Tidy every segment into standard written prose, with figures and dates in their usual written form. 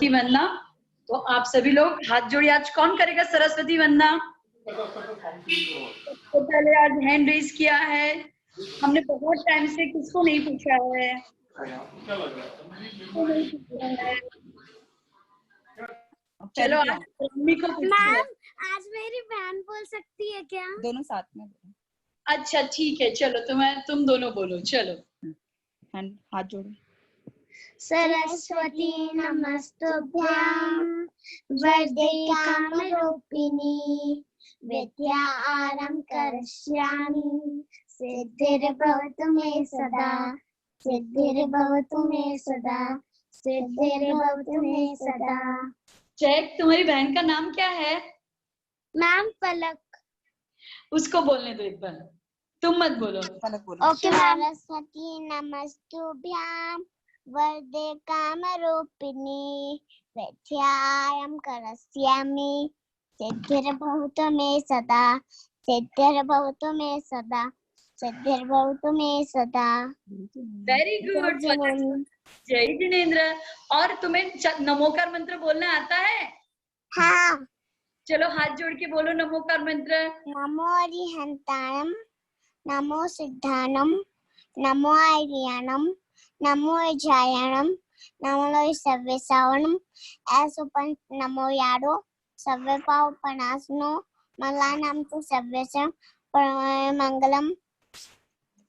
वंदना। तो आप सभी लोग हाथ जोड़िए। आज कौन करेगा सरस्वती वंदना? तो पहले आज हैंड रेज किया है। हमने बहुत टाइम से किसको नहीं पूछा है, चलो आज मम्मी को पूछते हैं। मैम आज मेरी बहन बोल सकती है क्या? दोनों साथ में। अच्छा ठीक है, चलो तुम दोनों बोलो। चलो हाथ जोड़ो। सरस्वती नमस्तुभ्यां वरदे कामरूपिणी विद्यारंभ करिष्यामि सिद्धिर्भवतु मे सदा सिद्धिर्भवतु मे सदा सिद्धिर्भवतु मे सदा। चेक, तुम्हारी बहन का नाम क्या है? मैम पलक। उसको बोलने दो एक बार, तुम मत बोलो। पलक बोलो। Okay ma'am. सरस्वती नमस्तुभ्यां वरदे कामरूपिणी विद्यारंभ करिष्यामि सिद्धिर्भवतु मे सदा सिद्धिर्भवतु मे सदा सिद्धिर्भवतु मे सदा। वेरी गुड, जय जिनेंद्र। और तुम्हें नमोकार मंत्र बोलना आता है? हाँ। चलो हाथ जोड़ के बोलो नमोकार मंत्र। नमो अरिहंताणम नमो सिद्धानम नमो आर्याणम नमो अजायणम नमो सर्वेश्वरम ऐसोपन नमो यारो सर्वे पाव पनासनो मलानाम तो सर्वेशम परम मंगलम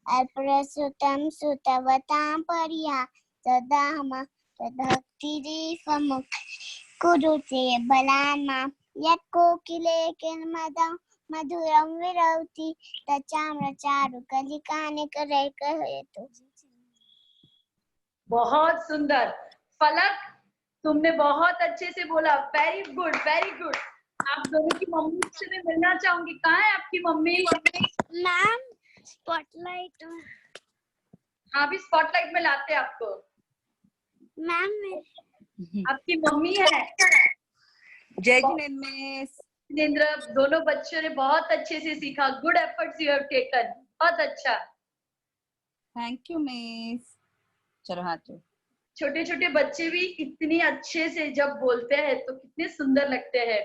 अप्रसुतम सुतवतां परिया सदा हम तदक्तिरीफमुख कुरुते बलामा यत्कोकिले किन्मदं मधुरं विरौति तचामृचारु कलिकानिकरैकहेतु। बहुत सुंदर फलक, तुमने बहुत अच्छे से बोला। Very good very good. आप दोनों की मम्मी से मैं मिलना चाहूंगी। कहाँ है आपकी मम्मी? Ma'am spotlight. हाँ भी स्पॉटलाइट में लाते हैं आपको। मैम आपकी मम्मी है। जय जिनेंद्र। दोनों बच्चों ने बहुत अच्छे से सीखा। Good efforts you have taken, बहुत अच्छा। Thank you miss. चलो हाथ जोड़ो। छोटे छोटे बच्चे भी इतने अच्छे से जब बोलते हैं तो कितने सुंदर लगते हैं।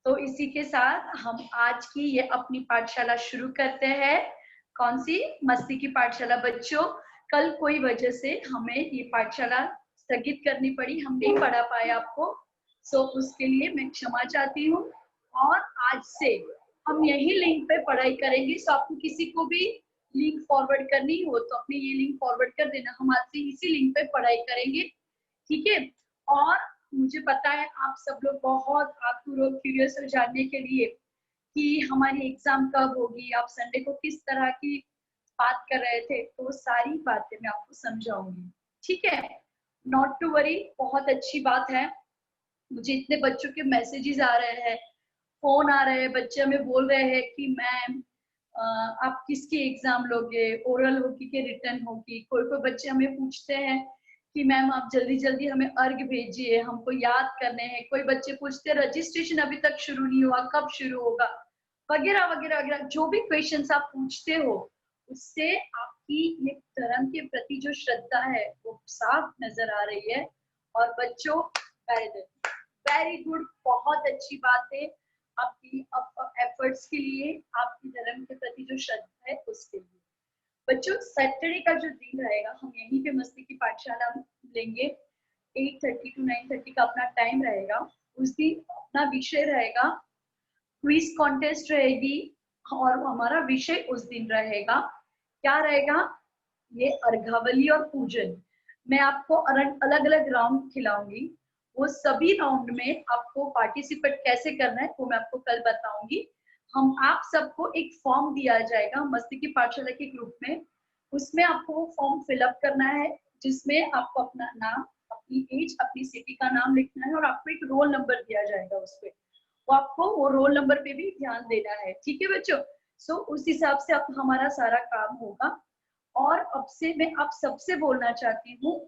तो इसी के साथ हम आज की ये अपनी पाठशाला शुरू करते हैं। कौन सी? मस्ती की पाठशाला। बच्चों, कल कोई वजह से हमें ये पाठशाला स्थगित करनी पड़ी, हम नहीं पढ़ा पाए आपको, सो उसके लिए मैं क्षमा चाहती हूँ। और आज से हम यही लिंक पे पढ़ाई करेंगे। सो आपको किसी को भी लिंक फॉरवर्ड करनी हो तो अपनी ये लिंक फॉरवर्ड कर देना। हम आज से इसी लिंक पे पढ़ाई करेंगे, ठीक है? और मुझे पता है आप सब लोग बहुत आतुर और क्यूरियस हो जानने के लिए कि हमारी एग्जाम कब होगी, आप संडे को किस तरह की बात कर रहे थे। तो वो सारी बातें मैं आपको समझाऊंगी, ठीक है? नॉट टू वरी, बहुत अच्छी बात है। मुझे इतने बच्चों के मैसेजेस आ रहे हैं, फोन आ रहे हैं, बच्चे हमें बोल रहे हैं कि मैम आप किसकी एग्जाम लोगे, ओरल होगी कि रिटर्न होगी। कोई कोई बच्चे हमें पूछते हैं कि मैम आप जल्दी जल्दी हमें अर्घ भेजिए, हमको याद करने हैं। कोई बच्चे पूछते हैं रजिस्ट्रेशन अभी तक शुरू नहीं हुआ, कब शुरू होगा, वगैरह वगैरह वगैरह। जो भी क्वेश्चंस आप पूछते हो उससे आपकी ये धर्म के प्रति जो श्रद्धा है वो साफ नजर आ रही है। और बच्चों वेरी गुड, बहुत अच्छी बात है। आपकी एफर्ट्स के लिए, आपकी धर्म के प्रति जो श्रद्धा है उसके लिए। बच्चों, सैटरडे का जो दिन रहेगा हम यहीं पे मस्ती की पाठशाला लेंगे। 8:30 to 9:30 का अपना टाइम रहेगा। उस दिन अपना विषय रहेगा, क्विज कॉन्टेस्ट रहेगी और हमारा विषय उस दिन रहेगा, क्या रहेगा? ये अर्घावली और पूजन। मैं आपको अलग अलग राउंड खिलाऊंगी। वो सभी राउंड में आपको पार्टिसिपेट कैसे करना है वो मैं आपको कल बताऊंगी। हम आप सबको एक फॉर्म दिया जाएगा मस्ती की पाठशाला के ग्रुप में। उसमें आपको वो फॉर्म फिलअप करना है जिसमें आपको अपना नाम, अपनी एज, अपनी सिटी का नाम लिखना है और आपको एक रोल नंबर दिया जाएगा उसपे। तो आपको वो रोल नंबर पे भी ध्यान देना है, ठीक है बच्चों? सो उस हिसाब से अब हमारा सारा काम होगा। और अब से मैं आप सबसे बोलना चाहती हूँ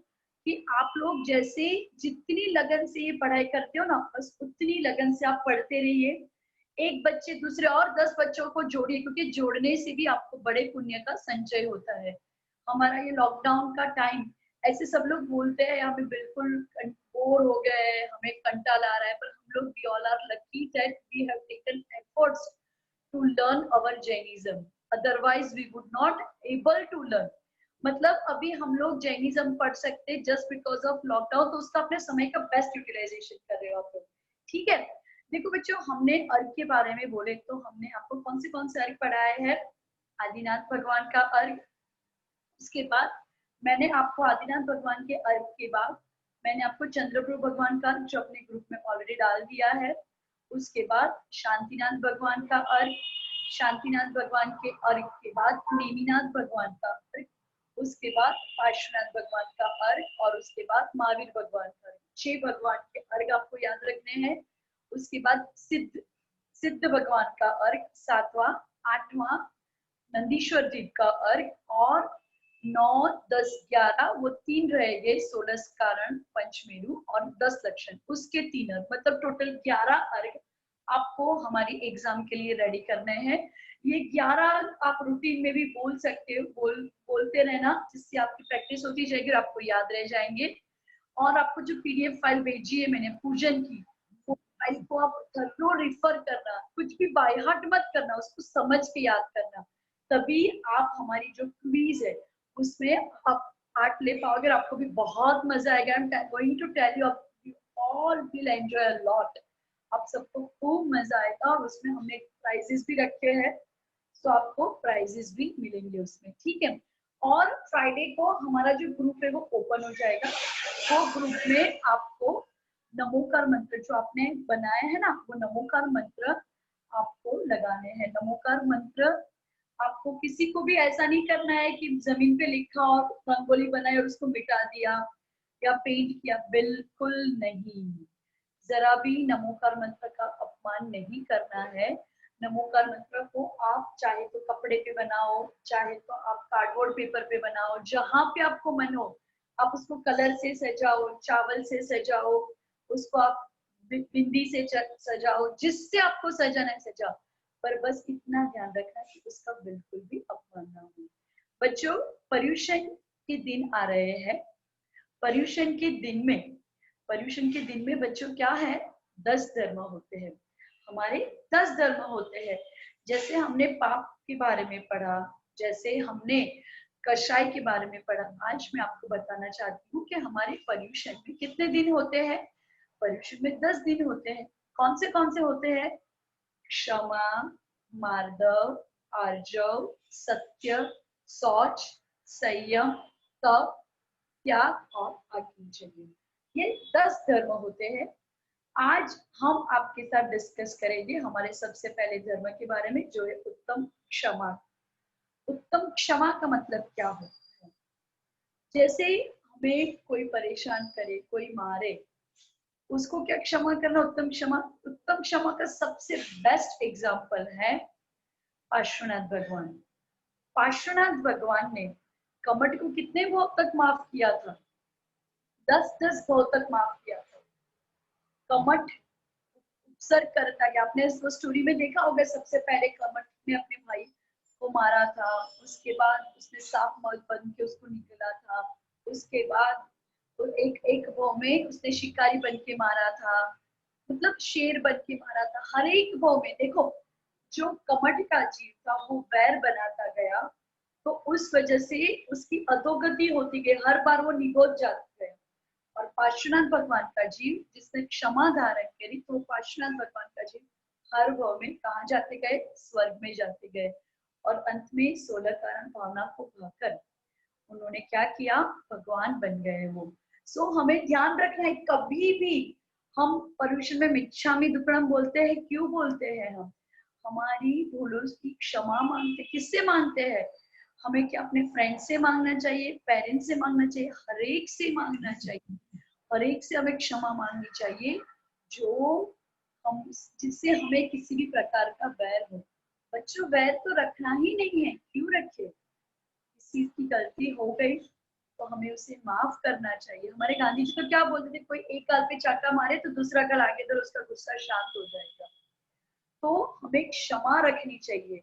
कि आप लोग जैसे जितनी लगन से ये पढ़ाई करते हो ना, बस उतनी लगन से आप पढ़ते रहिए। एक बच्चे दूसरे और 10 बच्चों को जोड़िए, क्योंकि जोड़ने से भी आपको बड़े पुण्य का संचय होता है। हमारा ये लॉकडाउन का टाइम, ऐसे सब लोग बोलते हैं हमें बिल्कुल बोर हो गए, हमें कंटाला आ रहा है, पर हम लोग we all are lucky that we have taken efforts to learn our Jainism, otherwise we would not able to learn. मतलब अभी हम लोग जैनिज्म पढ़ सकते जस्ट बिकॉज ऑफ लॉकडाउन, तो उसका अपने समय का बेस्ट यूटिलाइजेशन कर रहे हो आप लोग, ठीक है। देखो बच्चों, हमने अर्घ के बारे में बोले तो हमने आपको कौन से अर्घ पढ़ाए हैं? आदिनाथ भगवान का अर्घ। उसके बाद मैंने आपको आदिनाथ भगवान के अर्घ के बाद मैंने आपको चंद्रप्रभु भगवान का अर्घ जो अपने ग्रुप में ऑलरेडी डाल दिया है। उसके बाद शांतिनाथ भगवान का अर्घ, शांतिनाथ भगवान के अर्घ के बाद नेमिनाथ भगवान का अर्घ, उसके बाद पार्श्वनाथ भगवान का अर्घ और उसके बाद महावीर भगवान का अर्घ। 6 भगवान के अर्घ आपको याद रखने हैं। उसके बाद सिद्ध सिद्ध भगवान का अर्घ 7वां, 8वां नंदीश्वर जी का अर्घ, और 9, 10, 11 वो 3 रह गए, 16 कारण, पंचमेरु और 10 लक्षण, उसके 3 अर्घ, मतलब टोटल 11 अर्घ आपको हमारी एग्जाम के लिए रेडी करने हैं। ये 11 आप रूटीन में भी बोल सकते हो, बोलते रहना, जिससे आपकी प्रैक्टिस होती जाएगी और आपको याद रह जाएंगे। और आपको जो पीडीएफ फाइल भेजी है मैंने पूजन की, वो फाइल को आप थरो रिफर करना, कुछ भी बाय हार्ट मत करना, उसको समझ के याद करना, तभी आप हमारी जो क्विज है उसमें आप पार्ट ले पाओगे और आपको भी बहुत मजा आएगा। I am going to tell you, all will enjoy a lot, आप सबको खूब मजा आएगा। और उसमें हमने प्राइजेस भी रखे हैं, तो आपको प्राइजेस भी मिलेंगे उसमें, ठीक है। और फ्राइडे को हमारा जो ग्रुप है वो ओपन हो जाएगा, वो ग्रुप में आपको नमोकार मंत्र जो आपने बनाया है ना, वो नमोकार मंत्र आपको लगाने हैं। नमोकार मंत्र आपको किसी को भी ऐसा नहीं करना है कि जमीन पे लिखा और रंगोली बनाई और उसको मिटा दिया या पेंट किया, बिल्कुल नहीं। जरा भी नमोकार मंत्र का अपमान नहीं करना है। नमोकार मंत्र को आप चाहे तो कपड़े पे बनाओ, चाहे तो आप कार्डबोर्ड पेपर पे बनाओ, जहां पे आपको मन हो आप उसको कलर से सजाओ, चावल से सजाओ, उसको आप बिंदी से सजाओ, जिससे आपको सजाना है सजाओ, पर बस इतना ध्यान रखना कि उसका बिल्कुल भी अपमान ना हो। बच्चों, पर्यूषण के दिन आ रहे हैं। पर्यूषण के दिन में बच्चों क्या है, 10 धर्म होते हैं। हमारे 10 धर्म होते हैं। जैसे हमने पाप के बारे में पढ़ा, जैसे हमने कषाय के बारे में पढ़ा, आज मैं आपको बताना चाहती हूँ कि हमारे पर्यूषण में कितने दिन होते हैं। पर्यूषण में 10 दिन होते हैं। कौन से होते हैं? क्षमा, मार्दव, आर्जव, सत्य, शौच, संयम, तप, त्याग और आज्ञा। ये 10 धर्म होते हैं। आज हम आपके साथ डिस्कस करेंगे हमारे सबसे पहले धर्म के बारे में, जो है उत्तम क्षमा। उत्तम क्षमा का मतलब क्या होता है? जैसे हमें कोई परेशान करे, कोई मारे, उसको क्या क्षमा करना? उत्तम क्षमा। उत्तम क्षमा का सबसे बेस्ट एग्जाम्पल है पार्श्वनाथ भगवान। पार्श्वनाथ भगवान ने कमट को कितने भोग तक माफ किया था? 10 भोग तक माफ किया था। कमट उपसर्ग करता है, आपने इसको स्टोरी में देखा होगा। सबसे पहले कमट ने अपने भाई को मारा था, उसके बाद उसने सांप बन के उसको निकला था, उसके बाद तो एक भौ में उसने शिकारी बन के मारा था, मतलब शेर बन के मारा था। हर एक भौ में देखो, जो कमट का जीव था वो वैर बनाता गया, तो उस वजह से उसकी अधोगति होती गई, हर बार वो निगोद जाते गए। और पार्श्वनाथ भगवान का जीव जिसने क्षमा धारण करी, तो पार्श्वनाथ भगवान का जीव हर भाव में कहा जाते गए? स्वर्ग में जाते गए। और अंत में 16 कारण भावना को भाकर उन्होंने क्या किया? भगवान बन गए वो। सो हमें ध्यान रखना है, कभी भी हम पर्यूषण में मिच्छामि दुक्कड़म बोलते हैं, क्यों बोलते हैं? हम हमारी भूलों की क्षमा मांगते, किससे मांगते हैं? हमें क्या अपने फ्रेंड से मांगना चाहिए, पेरेंट्स से मांगना चाहिए, हर एक से मांगना चाहिए। हर एक से हमें क्षमा मांगनी चाहिए, जो हम जिससे हमें किसी भी प्रकार का वैर हो। बच्चों, वैर तो रखना ही नहीं है, क्यों रखे? किसी की गलती हो गई तो हमें उसे माफ करना चाहिए। हमारे गांधी जी तो क्या बोलते थे, कोई एक गाल पे चाटा मारे तो दूसरा गाल आगे दो, उसका गुस्सा शांत हो जाएगा। तो हमें क्षमा रखनी चाहिए।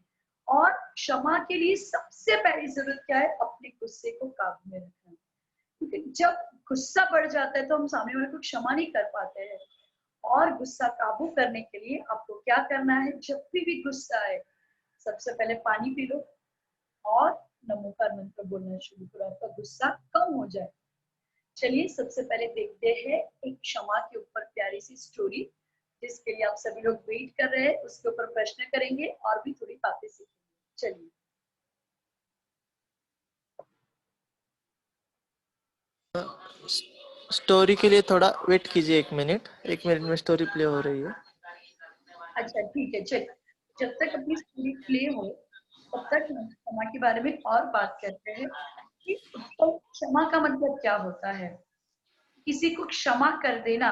और क्षमा के लिए सबसे पहली जरूरत क्या है? अपने गुस्से को काबू में रखना। क्योंकि जब गुस्सा बढ़ जाता है तो हम सामने वाले को क्षमा नहीं कर पाते हैं। और गुस्सा काबू करने के लिए आपको क्या करना है, जब भी गुस्सा आए सबसे पहले पानी पी लो और नमोकार मंत्र बोलना शुरू करो, आपका गुस्सा कम हो जाए। चलिए सबसे पहले देखते हैं एक क्षमा के ऊपर प्यारी सी स्टोरी, जिसके लिए आप सभी लोग वेट कर रहे हैं। उसके ऊपर प्रश्न करेंगे और भी थोड़ी बातें सीखेंगे। चलिए। स्टोरी के लिए थोड़ा वेट कीजिए, 1 मिनट में स्टोरी प्ले हो रही है। अच्छा ठीक है, चलिए जब तक अपनी स्टोरी प्ले हो तब तक हम क्षमा के बारे में और बात करते हैं कि तो क्षमा का मतलब क्या होता है, किसी को क्षमा कर देना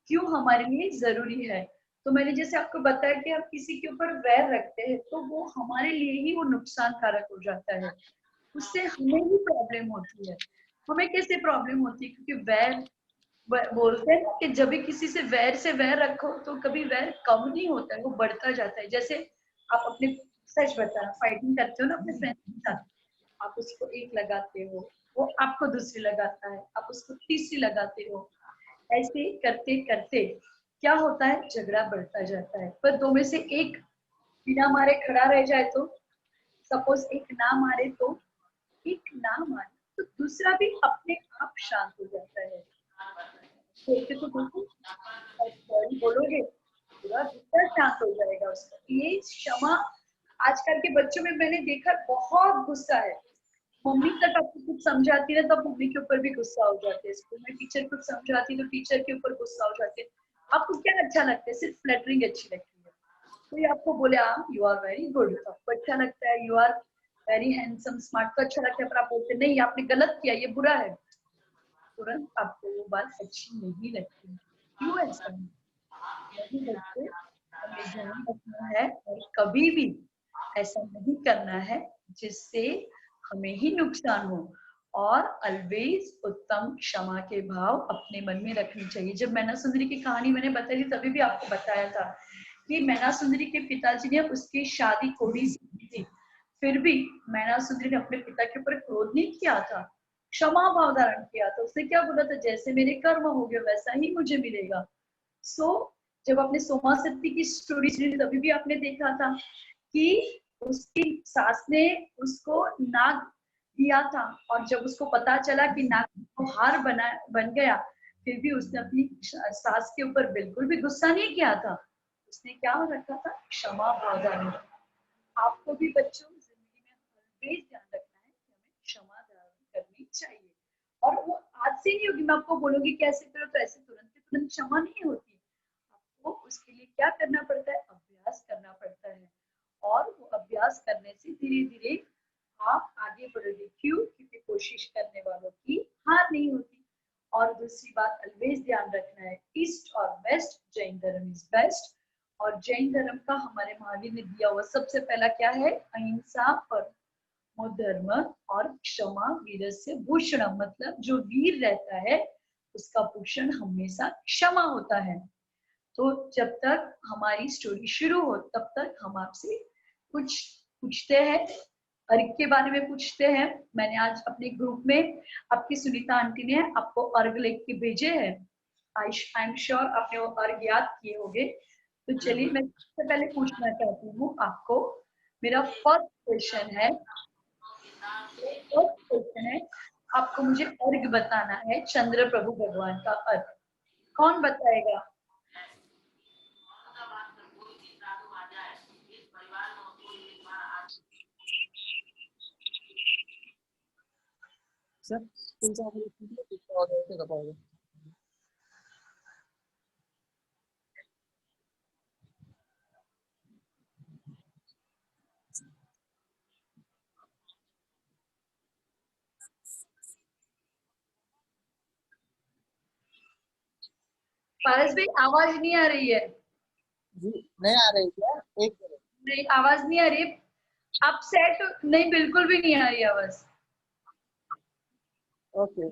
क्यों हमारे लिए जरूरी है। तो मैंने जैसे आपको बताया कि हम किसी के ऊपर वैर रखते हैं तो वो हमारे लिए ही वो नुकसान कारक हो जाता है, उससे हमें ही प्रॉब्लम होती है। हमें कैसे प्रॉब्लम होती है, क्योंकि वैर बोलते हैं ना कि जब भी किसी से वैर रखो तो कभी वैर कम नहीं होता है, वो बढ़ता जाता है। जैसे आप अपने, सच बता, फाइटिंग करते हो ना अपने फ्रेंड के साथ, आप उसको एक लगाते हो, वो आपको दूसरी लगाता है, आप उसको तीसरी लगाते हो, ऐसे करते करते क्या होता है, झगड़ा बढ़ता जाता है। पर दो में से एक बिना मारे खड़ा रह जाए तो, सपोज एक ना मारे तो, एक ना मारे तो दूसरा भी अपने आप शांत हो जाता है। देखते तो बिल्कुल सॉरी बोलोगे, पूरा गुस्सा शांत हो जाएगा उसका। ये क्षमा, आजकल के बच्चों में मैंने देखा बहुत गुस्सा है। मम्मी तक आपको कुछ समझाती है तब मम्मी के ऊपर भी गुस्सा हो जाते हैं, स्कूल में टीचर कुछ समझाती है तो टीचर के ऊपर गुस्सा हो जाते हैं। आपको क्या अच्छा लगता है, सिर्फ फ्लैटरिंग अच्छी लगती है। कोई आपको बोले यू आर वेरी गुड, आपको अच्छा लगता है, you are very handsome smart तो अच्छा लगता है, पर आप बोलते नहीं आपने गलत किया, ये बुरा है, तुरंत आपको वो बात अच्छी नहीं लगती। क्यों ऐसा है? नहीं बच्चे, हमें ध्यान रखना है और कभी भी ऐसा नहीं करना है जिससे हमें ही नुकसान हो। और ऑलवेज उत्तम क्षमा के भाव अपने मन में रखनी चाहिए। जब मैना सुंदरी की कहानी मैंने बताई थी तभी भी आपको बताया था कि मैना सुंदरी के पिताजी ने उसकी शादी कोड़ी से की थी, फिर भी मैना सुंदरी ने अपने पिता के ऊपर क्रोध नहीं किया था, क्षमा भाव धारण किया था। उसने क्या बोला था, जैसे मेरे कर्म हो गए वैसा ही मुझे मिलेगा। सो जब आपने सोमा सती की स्टोरी सुनी तभी भी आपने देखा था कि उसकी सास ने उसको नाग दिया था, और जब उसको पता चला कि नाग को हार बन गया, फिर भी उसने अपनी सास के ऊपर बिल्कुल भी गुस्सा नहीं किया था। उसने क्या रखा था, क्षमा भाव धारण। आपको भी बच्चों जिंदगी में ऑलवेज ध्यान रखना है कि हमें क्षमा धारण करनी चाहिए। और वो आज से नहीं होगी, मैं आपको बोलूंगी कैसे करो तो ऐसे तुरंत क्षमा नहीं होती। आपको उसके लिए क्या करना पड़ता है, अभ्यास करना पड़ता है। और वो अभ्यास करने से धीरे धीरे आप आगे बढ़ोगे। क्यों? क्योंकि कोशिश करने वालों की हार नहीं होती। और दूसरी बात ऑलवेज ध्यान रखना है, ईस्ट और वेस्ट, जैन धर्म इज बेस्ट। और जैन धर्म का हमारे महावीर ने दिया हुआ सबसे पहला क्या है, अहिंसा, परमो धर्म और क्षमा वीरस्य भूषणम। मतलब जो वीर रहता है उसका भूषण हमेशा क्षमा होता है। तो जब तक हमारी स्टोरी शुरू हो तब तक हम आपसे कुछ पूछते हैं, अर्घ के बारे में पूछते हैं। मैंने आज अपने ग्रुप में आपकी सुनीता आंटी ने आपको अर्घ लिख के भेजे हैं। आई एम श्योर आपने वो अर्घ याद किए होंगे। तो चलिए मैं सबसे पहले पूछना चाहती हूँ आपको, मेरा फर्स्ट क्वेश्चन है, आपको मुझे अर्घ बताना है, चंद्र प्रभु भगवान का अर्घ। कौन बताएगा? पारस भाई आवाज नहीं आ रही है। जी नहीं आ रही क्या? एक मिनट। नहीं आवाज नहीं आ रही है। आप सेट नहीं, बिल्कुल भी नहीं आ रही आवाज। ओके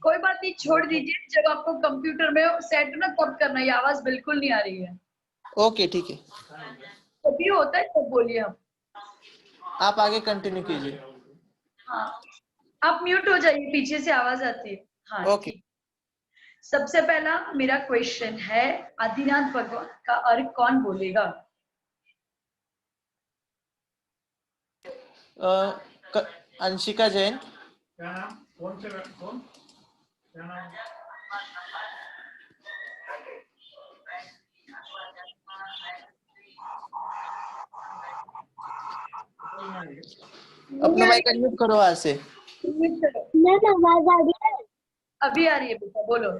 कोई बात नहीं, छोड़ दीजिए, जब आपको कंप्यूटर में सेट हो ना तब करना। ये आवाज बिल्कुल नहीं आ रही है। ओके ठीक है, तभी होता है तब बोलिए हम। आप आगे कंटिन्यू कीजिए। हाँ आप म्यूट हो जाइए, पीछे से आवाज आती है। हाँ ओके। ठीक। सबसे पहला मेरा क्वेश्चन है, आदिनाथ भगवान का अर्घ कौन बोलेगा? अंशिका जैन। क्या नाम? कौन से कौन? क्या नाम? अपना माइक अनम्यूट करो आज से। मैम आवाज आ रही है? अभी आ रही है बेटा, बोलो।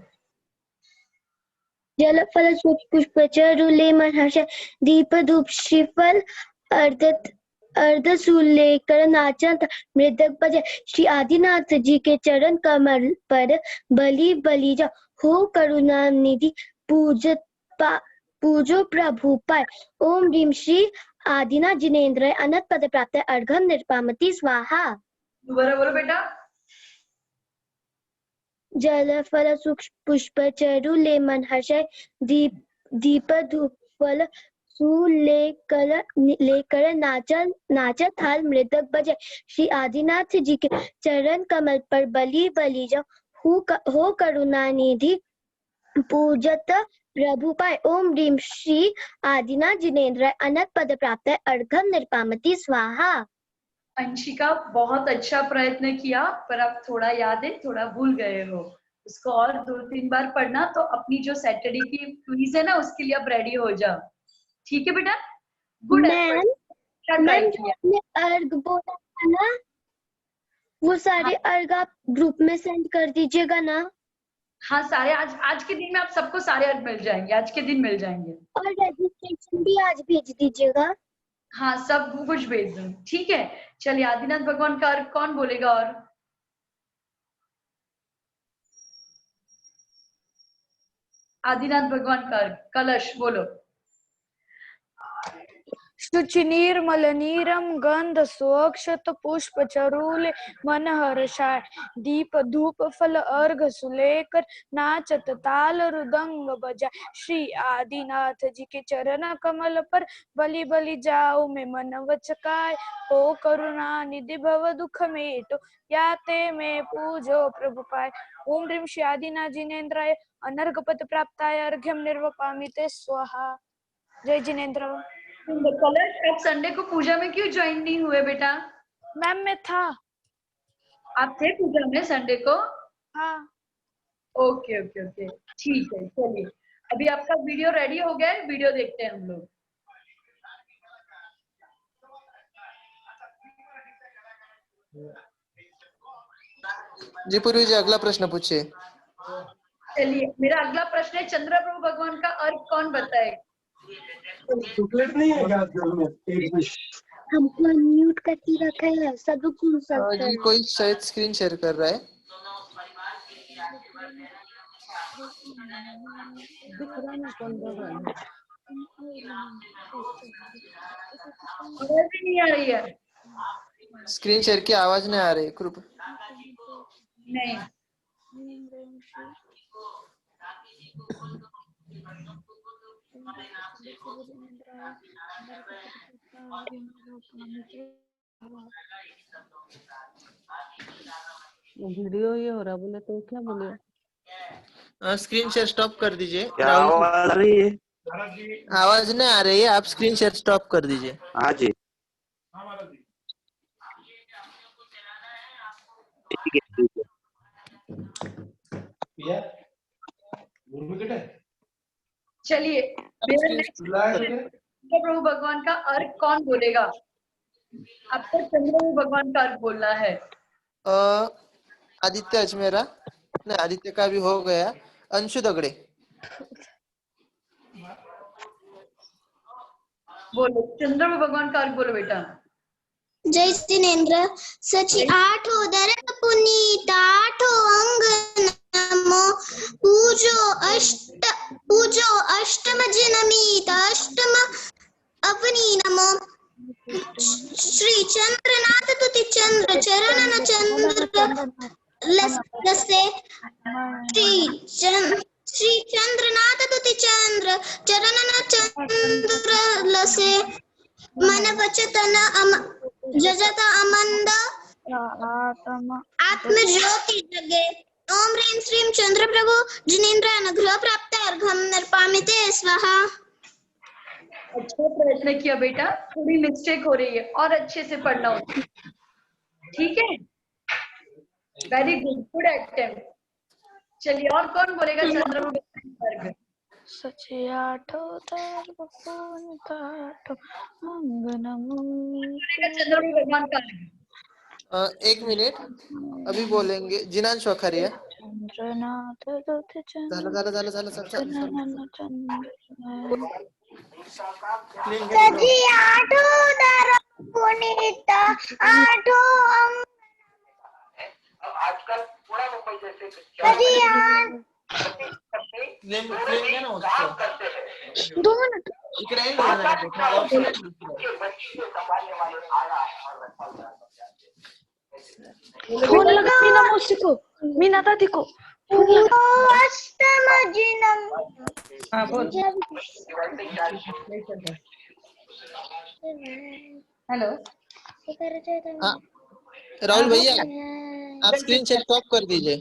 जल फल पुष्प चरुले हर्ष दीप धूप श्रीफल अर्ध सूल लेकर नाचन मृदक बजे श्री आदिनाथ जी के चरण कमल पर बलि बलि जा हो करुणा निधि पूजो प्रभु पाय। ओम ह्रीम श्री आदिनाथ जिनेन्द्र अनंत पद प्राप्त अर्घम निर्पामति स्वाहा। दोबारा बोलो बेटा। जल फल पुष्प चरु लेमन हर्षय दीप धूप फल सूल लेकर नाचत थाल मृदक बजे श्री आदिनाथ जी के चरण कमल पर बलि बलि जा हो करुणा निधि पूजत प्रभु पाय। ओम ह्रीम श्री आदिनाथ जिनेन्द्र अनंत पद प्राप्त अर्घम निर्पामति स्वाहा। अंशिका बहुत अच्छा प्रयत्न किया, पर अब थोड़ा याद है, थोड़ा भूल गए हो। उसको और 2-3 बार पढ़ना, तो अपनी जो सैटरडे की क्विज है ना, उसके लिए अब रेडी हो जाओ। ठीक है बेटा? Good effort. मैम जो आपने अर्घ बोला था ना, वो सारे अर्घ आप ग्रुप में सेंड कर दीजिएगा ना। हाँ, सारे आज के दिन में आप सबको सारे अर्घ मिल जाएंगे, आज के दिन मिल जाएंगे। और रजिस्ट्रेशन भी आज भेज दीजिएगा। हाँ, सब कुछ भेज दूँ। ठीक है, चलिए। आदिनाथ भगवान का अर्घ कौन बोलेगा? और आदिनाथ भगवान का अर्घ कलश बोलो। शुचिर्मलनीरं गन्धस्वक्षत पुष्पचरूले मनहर्षाय दीप धूप फल अर्घ सुलेकर नाचत ताल रुदंग बजाय श्री आदिनाथ जी के चरण कमल पर बलि बलि जाओ में मन वचकाय हो करुणा निधि भव दुख मेटो याते में पूजो प्रभु पाय। ओम ह्रीं श्री आदिनाथ जिनेन्द्राय अनर्घपद प्राप्ताय अर्घ्यम निर्वपामिते स्वाहा। जय जिनेन्द्र। कलश, आप संडे को पूजा में क्यों ज्वाइन नहीं हुए बेटा? मैम मैं था। आप थे पूजा में संडे को? हाँ। ओके ओके ओके, ठीक है। चलिए, अभी आपका वीडियो रेडी हो गया है, वीडियो देखते हैं हम लोग। जी पूर्वी जी, अगला प्रश्न पूछिए। चलिए, मेरा अगला प्रश्न है, चंद्र प्रभु भगवान का अर्घ कौन बताए? चॉकलेट नहीं है क्या घर में? एक मिनट, हमको अनम्यूट करके रखा है, सब लोग सुन सकते जी हैं। कोई शायद स्क्रीन शेयर कर रहा है। आवाज ही नहीं आ रही है। स्क्रीन शेयर की आवाज नहीं आ रही कृपया। नहीं। वीडियो ये हो रहा, बोले तो क्या बोले? स्क्रीन शेयर स्टॉप कर दीजिए। क्या राहुल, आवाज आ रही है? आवाज नहीं आ रही है, आप स्क्रीन शेयर स्टॉप कर दीजिए। हाँ जी, ठीक है ठीक है। चलिए, मेरा नेक्स्ट चंद्र प्रभु भगवान का अर्घ कौन बोलेगा? आपको चंद्र प्रभु भगवान का अर्घ बोलना है। आदित्य अजमेरा, नहीं आदित्य का भी हो गया। अंशु दगड़े बोलो, चंद्र प्रभु भगवान का अर्घ बोलो बेटा। जय जिनेन्द्र। सची आठो दर पुनीत आठो अंग नमो पूजो अष्टम जनमीत अष्टम अपनी नमो श्री चंद्रनाथ तुति चंद्र चरण चंद्र लसे श्री चंद्रनाथ तुति चंद्र चरण चंद्र लसे मन वचतन जजत अमंद आत्मा आत्मज्योति जगे ओम ह्रीं श्रीं चंद्र प्रभु जिनेन्द्र अनुग्रह प्राप्त अर्घम नर्पामिते स्वाहा। अच्छा प्रयत्न किया बेटा, थोड़ी मिस्टेक हो रही है और अच्छे से पढ़ना होता है, ठीक है? Very good, good attempt. चलिए और कौन बोलेगा चंद्रप्रभु वर्ग? सचियाठो ताठो मंगनमो चंद्रप्रभु भगवान का अर्घ। एक मिनिट, अभी बोलेंगे। जिनांश वखारिया। चंद्रनाथ दुत झालं झालं झालं झालं चंद्र सजी आठो दर पुनीत आठो सजी दो मिनट इकडे आहे ना, फोन लगा मीना मौसी को, मीना दादी को फोन लगा। अष्टम जिनम हाँ बोल। हेलो हाँ, राहुल भैया आप स्क्रीन शेयर स्टॉप कर दीजिए।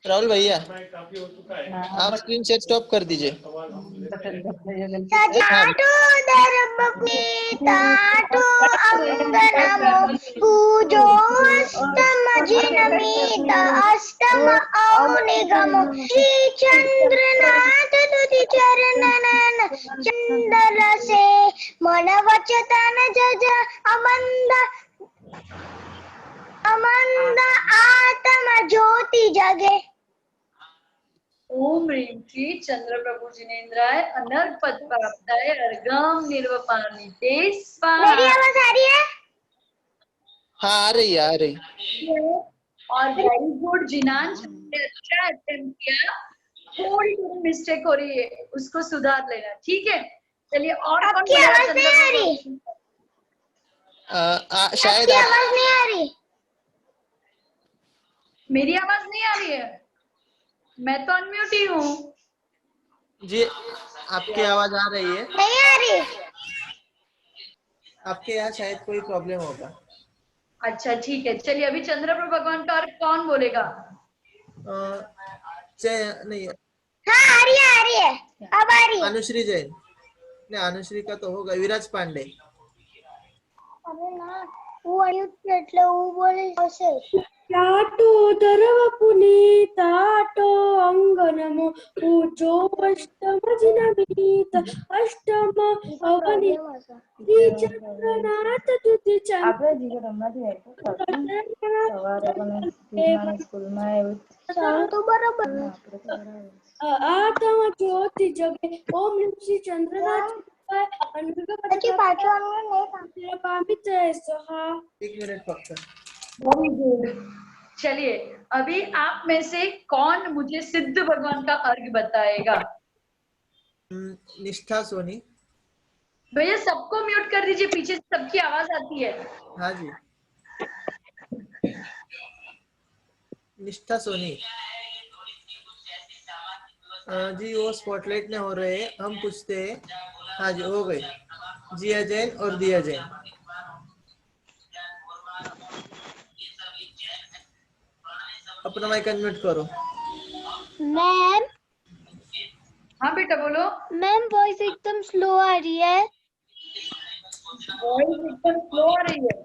राहुल भैया आप स्क्रीन शेयर स्टॉप कर दीजिए। सजाठो दर्भपुनीताठो अंगनमो पूजो अष्टम जिनमीत अष्टम औनिगमो श्री चंद्रनाथ तुति चरणनन चंदर से मन वचतन जज अमंद आत्म ज्योति जगे। ओम ह्रीं श्री चंद्रप्रभु जिनेन्द्राय अनर्घ पद प्राप्ताय अर्घम निर्वपामिते स्वाहा। मेरी आवाज आ रही है? हाँ आ रही है, आ रही। और वेरी गुड जिनांश, अच्छा अटेम्प्ट किया, थोड़ी मिस्टेक हो रही है, उसको सुधार लेना, ठीक है? चलिए और कौन आपकी आवाज नहीं आ रही? शायद आपकी आवाज नहीं आ रही? मेरी आवाज नहीं आ रही है? मैं तो अनम्यूट ही हूँ। जी आपकी आवाज आ रही है। नहीं आ रही? आपके यहाँ शायद कोई प्रॉब्लम होगा। अच्छा ठीक है, चलिए अभी चंद्रप्रभु भगवान का अर्घ कौन बोलेगा? नहीं, हाँ आ रही है अब आ रही है। अनुश्री जैन। नहीं अनुश्री का तो होगा, विराज पांडे। अरे ना वो એટલે હું બોલી હશે। ताटो दरव पुनीताटो अंगनमो पूजो अष्टम जिनमीत अष्टम अवनि चंद्रनाथ तुति આપણે જીગર હમણાંથી આવ્યો સવારે પણ સ્કૂલમાં આવ્યું તો બરાબર आत्मा ज्योति जगे ओम श्री चंद्रनाथ પછી પાછો અમને નહીં पामिते स्वाहा। एक मिनट फक्त। Very good. चलिए अभी आप में से कौन मुझे सिद्ध भगवान का अर्घ बताएगा? निष्ठा सोनी। भैया सबको म्यूट कर दीजिए, पीछे से सबकी आवाज आती है। हाँ जी, निष्ठा सोनी जी वो स्पॉटलाइट में हो रहे हैं, हम पूछते हैं। हाँ जी हो गए, जिया जैन और दिया जैन। अपना माइक अनम्यूट करो। मैम हाँ बेटा बोलो। मैम वॉइस एकदम स्लो आ रही है। वॉइस एकदम स्लो आ रही है,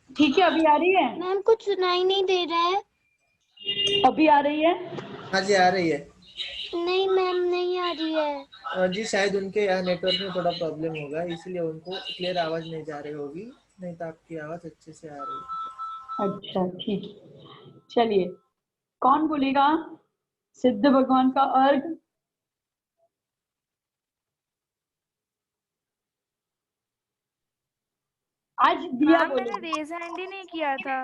ठीक है अभी आ रही है? मैम कुछ सुनाई नहीं दे रहा है। अभी आ रही है? हाँ जी आ रही है। नहीं मैम नहीं आ रही है। जी शायद उनके यहाँ नेटवर्क में थोड़ा प्रॉब्लम होगा, इसलिए उनको क्लियर आवाज नहीं जा रही होगी, नहीं तो आपकी आवाज अच्छे से आ रही है। अच्छा ठीक, चलिए कौन बोलेगा सिद्ध भगवान का अर्घ? आज दिया मैम बोलेगा। मैंने रेज हैंड ही नहीं किया था।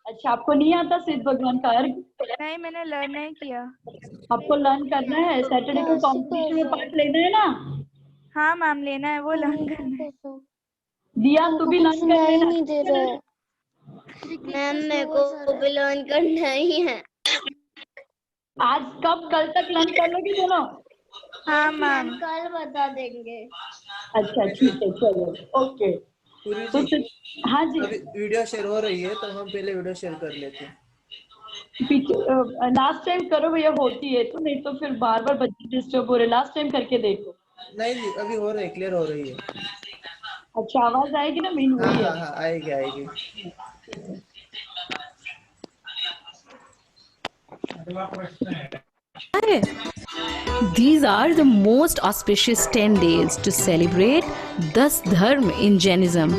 अच्छा आपको नहीं आता सिद्ध भगवान का अर्घ? नहीं मैंने लर्न नहीं किया। आपको लर्न करना है, सैटरडे को कॉम्पिटिशन में पार्ट लेना है ना? हाँ मैम लेना है, वो लर्न करना है। दिया तू भी लर्न कर सुनाई लेना। नहीं दे रहा है। मैम मेरे को भी लर्न करना ही है। आज कब कल तक लर्न कर लोगे दोनों? हाँ मैम। कल बता देंगे। अच्छा ठीक है, चलो ओके। पूरी तो जी, हाँ जी, अभी वीडियो शेयर हो रही है तो हम पहले वीडियो शेयर कर लेते हैं। लास्ट टाइम करो भैया, होती है तो, नहीं तो फिर बार बार बच्चे डिस्टर्ब हो रहे। लास्ट टाइम करके देखो। नहीं जी, अभी हो रही है, क्लियर हो रही है। अच्छा, आवाज आएगी ना, मेन हाँ वही हाँ है। हाँ, आएगी आएगी। These are the most auspicious 10 days to celebrate 10 धर्म in Jainism.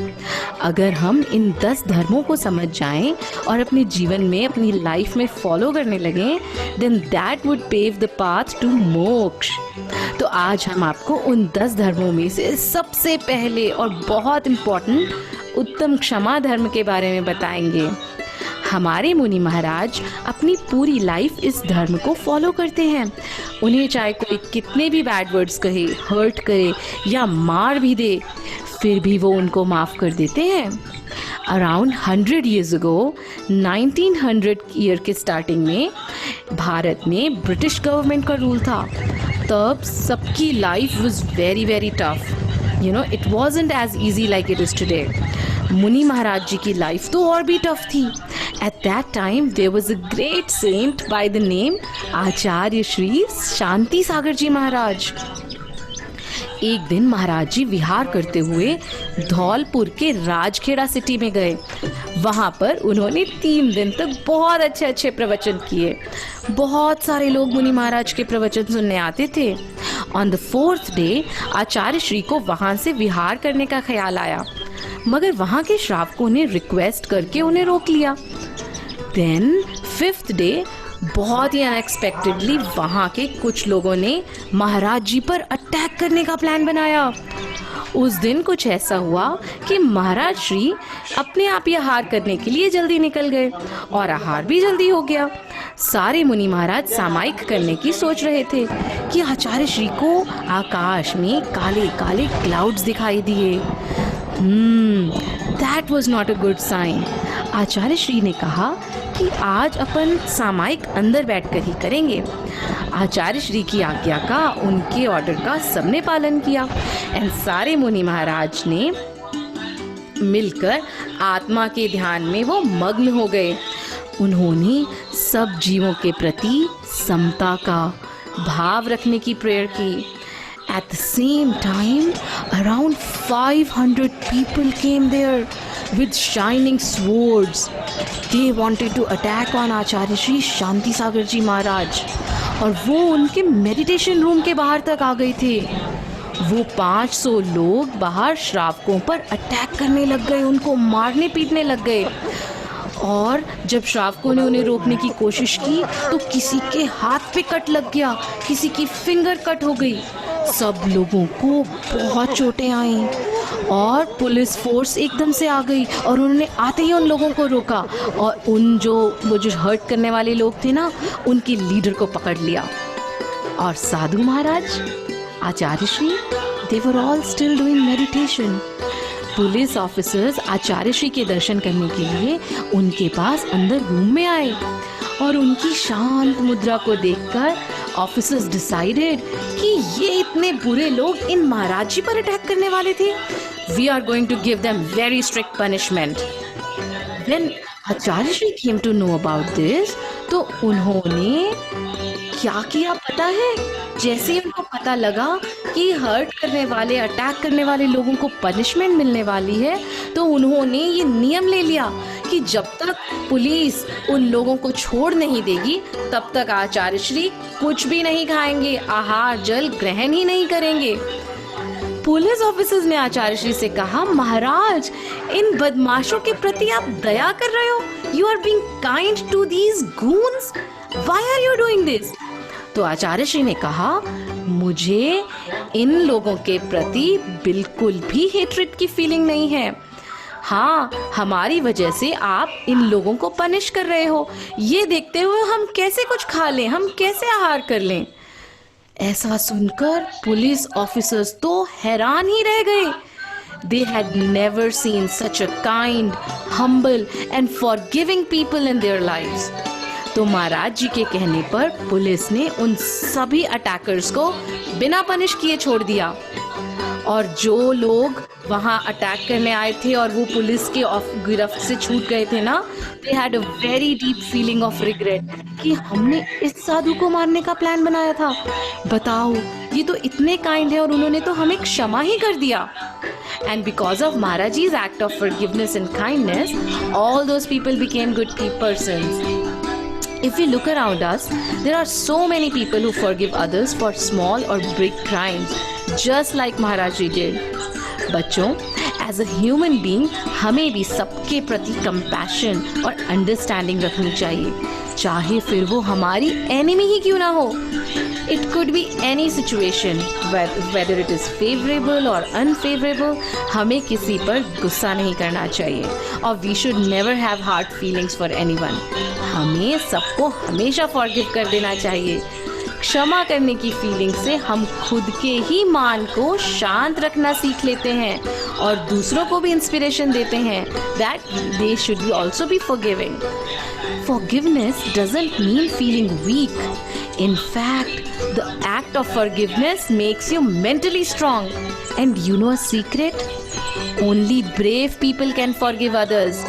अगर हम इन 10 धर्मों को समझ जाएं और अपने जीवन में, अपनी लाइफ में फॉलो करने लगें, then that would pave the path to मोक्ष। तो आज हम आपको उन 10 धर्मों में से सबसे पहले और बहुत इम्पोर्टेंट उत्तम क्षमा धर्म के बारे में बताएंगे। हमारे मुनि महाराज अपनी पूरी लाइफ इस धर्म को फॉलो करते हैं। उन्हें चाहे कोई कितने भी बैड वर्ड्स कहे, हर्ट करे या मार भी दे, फिर भी वो उनको माफ़ कर देते हैं। अराउंड 100 years ago, 1900 ईयर के स्टार्टिंग में भारत में ब्रिटिश गवर्नमेंट का रूल था। तब सबकी life was very very tough. You know, it wasn't as easy like it is today. Muni Maharaj जी की लाइफ तो और भी टफ थी। At that time, there was a great saint by the name आचार्य श्री शांति सागर जी महाराज। एक दिन महाराज जी विहार करते हुए धौलपुर के राजखेड़ा सिटी में गए। वहाँ पर उन्होंने 3 दिन तक बहुत अच्छे अच्छे प्रवचन किए। बहुत सारे लोग मुनि महाराज के प्रवचन सुनने आते थे। ऑन द 4th डे आचार्य श्री को वहाँ से विहार करने का ख्याल आया, मगर वहाँ के श्रावकों ने रिक्वेस्ट करके उन्हें रोक लिया। देन 5th डे बहुत ही अनएक्सपेक्टेडली वहाँ के कुछ लोगों ने महाराज जी पर अटैक करने का प्लान बनाया। उस दिन कुछ ऐसा हुआ कि महाराज श्री अपने आप ही आहार करने के लिए जल्दी निकल गए और आहार भी जल्दी हो गया। सारे मुनि महाराज सामायिक करने की सोच रहे थे कि आचार्य श्री को आकाश में काले काले क्लाउड्स दिखाई दिए। That was not a good sign. Acharya Shri ने कहा कि आज अपन सामायिक अंदर बैठकर ही करेंगे। आचार्य श्री की आज्ञा का, उनके ऑर्डर का सबने पालन किया एंड सारे मुनि महाराज ने मिलकर आत्मा के ध्यान में वो मग्न हो गए। उन्होंने सब जीवों के प्रति समता का भाव रखने की प्रेयर की। At the same time, around 500 people came there with shining swords. They wanted to attack on Acharya Shri Shanti Sagar Ji Maharaj. और वो उनके मेडिटेशन रूम के बाहर तक आ गए थे। वो 500 लोग बाहर श्रावकों पर अटैक करने लग गए, उनको मारने पीटने लग गए। और जब श्रावकों ने उन्हें रोकने की कोशिश की तो किसी के हाथ पे कट लग गया, किसी की फिंगर कट हो गई। सब लोगों को बहुत चोटें आईं और पुलिस फोर्स एकदम से आ गई और उन्होंने आते ही उन लोगों को रोका और वो जो हर्ट करने वाले लोग थे ना, उनके लीडर को पकड़ लिया। और साधु महाराज, Acharya Shri, they were all still doing meditation. Police officers Acharya Shri के दर्शन करने के लिए उनके पास अंदर रूम में आए और उनकी शांत मुद्रा को देखकर ऑफिसर्स डिसाइडेड कि ये इतने बुरे लोग इन महाराज जी पर अटैक करने वाले थे। We are going to give them very strict punishment. When Acharya Shri came to know about this, तो उन्होंने क्या किया पता है? जैसे ही उनको पता लगा कि हर्ट करने वाले, अटैक करने वाले लोगों को पनिशमेंट मिलने वाली है, तो उन्होंने ये नियम ले लिया कि जब तक पुलिस उन लोगों को छोड़ नहीं देगी तब तक आचार्य श्री कुछ भी नहीं खाएंगे, आहार जल ग्रहण ही नहीं करेंगे। पुलिस ऑफिसर्स ने आचार्य श्री से कहा, महाराज, इन बदमाशों के प्रति आप दया कर रहे हो। You are being kind to these goons, why are you doing this? तो आचार्य श्री ने कहा, मुझे इन लोगों के प्रति बिल्कुल भी हेट्रेड की फीलिंग नहीं है। हाँ, हमारी वजह से आप इन लोगों को पनिश कर रहे हो, ये देखते हुए हम कैसे कुछ खा लें, हम कैसे आहार कर लें। ऐसा सुनकर पुलिस ऑफिसर्स तो हैरान ही रह गए। They had never seen such a kind, humble and forgiving people in their lives. तो महाराज जी के कहने पर पुलिस ने उन सभी अटैकर्स को बिना पनिश किए छोड़ दिया। और जो लोग वहाँ अटैक करने आए थे और वो पुलिस के गिरफ्त से छूट गए थे ना, they had a very deep feeling of regret कि हमने इस साधु को मारने का प्लान बनाया था। बताओ, ये तो इतने काइंड है और उन्होंने तो हमें क्षमा ही कर दिया। And because of Maharaji's act of forgiveness and kindness, all those people became good persons. If we look around us, there are so many people who forgive others for small or big crimes, just like Maharaj Ji did. बच्चों, as a human being, हमें भी सबके प्रति compassion और understanding रखनी चाहिए, चाहे फिर वो हमारी enemy ही क्यों ना हो। It could be any situation, whether it is favorable or unfavorable. हमें किसी पर गुस्सा नहीं करना चाहिए और we should never have hard feelings for anyone. हमें सबको हमेशा forgive कर देना चाहिए। क्षमा करने की फीलिंग से हम खुद के ही मान को शांत रखना सीख लेते हैं और दूसरों को भी इंस्पिरेशन देते हैं that they should be also be forgiving. Forgiveness doesn't mean feeling weak. In fact, the act of forgiveness makes you mentally strong. And you know a secret? Only brave people can forgive others.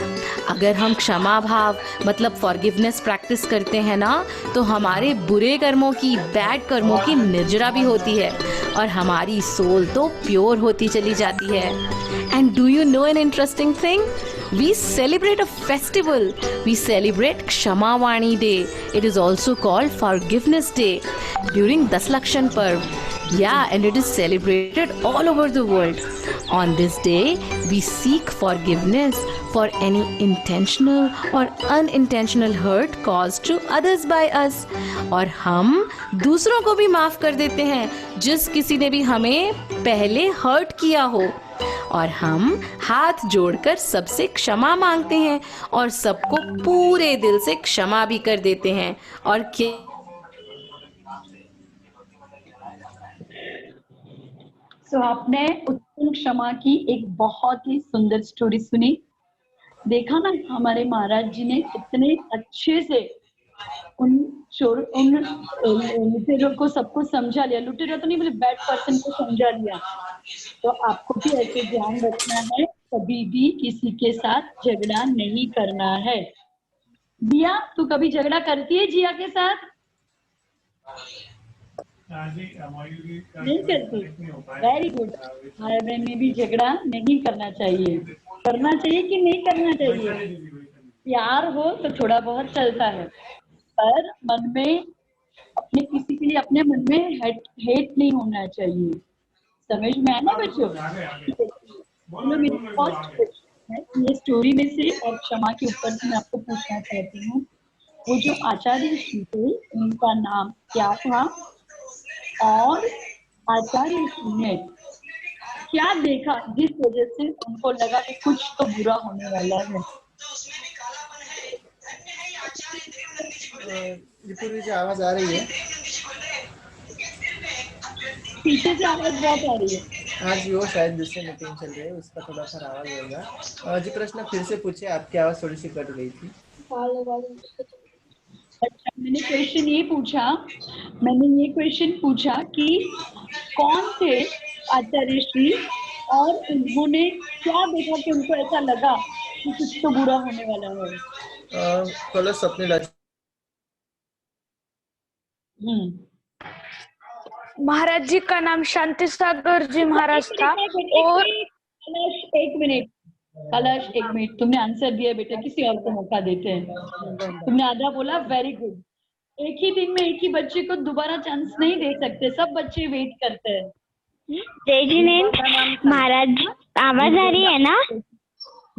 अगर हम क्षमा भाव मतलब forgiveness practice करते हैं ना, तो हमारे बुरे कर्मों की, बैड कर्मों की निर्जरा भी होती है और हमारी सोल तो प्योर होती चली जाती है। And do you know an interesting thing? We celebrate a festival. We celebrate Kshamavani Day. It is also called Forgiveness Day during Daslakshan Parv. Yeah, and it is celebrated all over the world. On this day, we seek forgiveness for any intentional or unintentional hurt caused to others by us. और हम दूसरों को भी माफ कर देते हैं जिस किसी ने भी हमें पहले हर्ट किया हो। और हम हाथ जोड़कर सबसे क्षमा मांगते हैं और सबको पूरे दिल से क्षमा भी कर देते हैं। और आपने उत्तम क्षमा की एक बहुत ही सुंदर स्टोरी सुनी। देखा ना हमारे महाराज जी ने कितने अच्छे से उन लुटेरों को सबको समझा लिया। लुटेरों तो नहीं बोले, बैड पर्सन को समझा लिया। तो आपको भी ऐसे ध्यान रखना है, कभी भी किसी के साथ झगड़ा नहीं करना है। दिया, तू कभी झगड़ा करती है जिया के साथ? नहीं करती। Very good. भाई बहन में भी झगड़ा नहीं करना चाहिए। करना चाहिए कि नहीं करना चाहिए? प्यार हो तो थोड़ा बहुत चलता है, पर मन में अपने किसी के लिए अपने मन में हेट नहीं होना चाहिए। समझ में आया ना बच्चों? मेरी फर्स्ट क्वेश्चन है ये स्टोरी में से और क्षमा के ऊपर से मैं आपको पूछना चाहती हूँ, वो जो आचार्य श्री थे उनका नाम क्या था और आचार्य श्री ने क्या देखा जिस वजह से उनको लगा कि कुछ तो बुरा होने वाला है? पूरी जो आवाज आ रही है, पीछे से आवाज बहुत आ रही है। आज वो शायद दूसरे मीटिंग चल रही है, उसका थोड़ा सा आवाज होगा। जी प्रश्न फिर से पूछे, आपकी आवाज थोड़ी सी कट गई थी। अच्छा, मैंने ये क्वेश्चन पूछा कि कौन थे आचार्य श्री और उन्होंने क्या देखा कि उनको ऐसा लगा कि कुछ तो बुरा होने वाला है? कल स्वप्न महाराज जी का नाम शांति सागर जी महाराज था। और कलश एक मिनट, तुमने आंसर दिया बेटा, किसी और को मौका देते हैं। तुमने आधा बोला, वेरी गुड। एक ही दिन में एक ही बच्चे को दोबारा चांस नहीं दे सकते, सब बच्चे वेट करते हैं। जय जिनेन्द्र महाराज, आवाज आ रही है ना?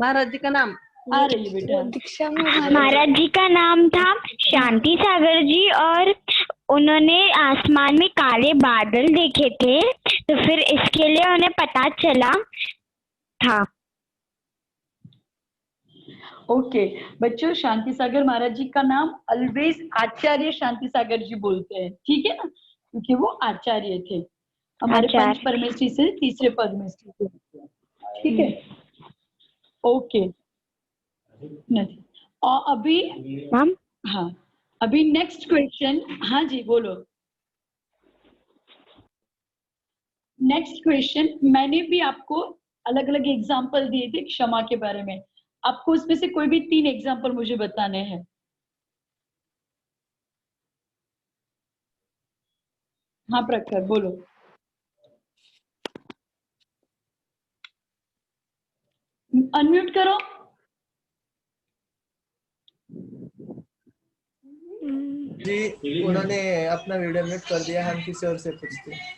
महाराज जी का नाम आ रही है बेटा। महाराज जी का नाम था शांति सागर जी और उन्होंने आसमान में काले बादल देखे थे, तो फिर इसके लिए उन्हें पता चला था। ओके बच्चों, शांति सागर महाराज जी का नाम ऑलवेज आचार्य शांति सागर जी बोलते हैं, ठीक है ना, क्योंकि वो आचार्य थे हमारे पंच परमेश्वरी से तीसरे परमेश्वरी से, ठीक है। ओके और अभी हाँ, अभी नेक्स्ट क्वेश्चन। हाँ जी बोलो। नेक्स्ट क्वेश्चन, मैंने भी आपको अलग अलग एग्जाम्पल दिए थे क्षमा के बारे में, आपको उसमें से कोई भी 3 एग्जाम्पल मुझे बताने हैं। हाँ प्रखर बोलो। अनम्यूट करो। जी उन्होंने अपना वीडियो म्यूट कर दिया, हम किसी और से पूछते हैं।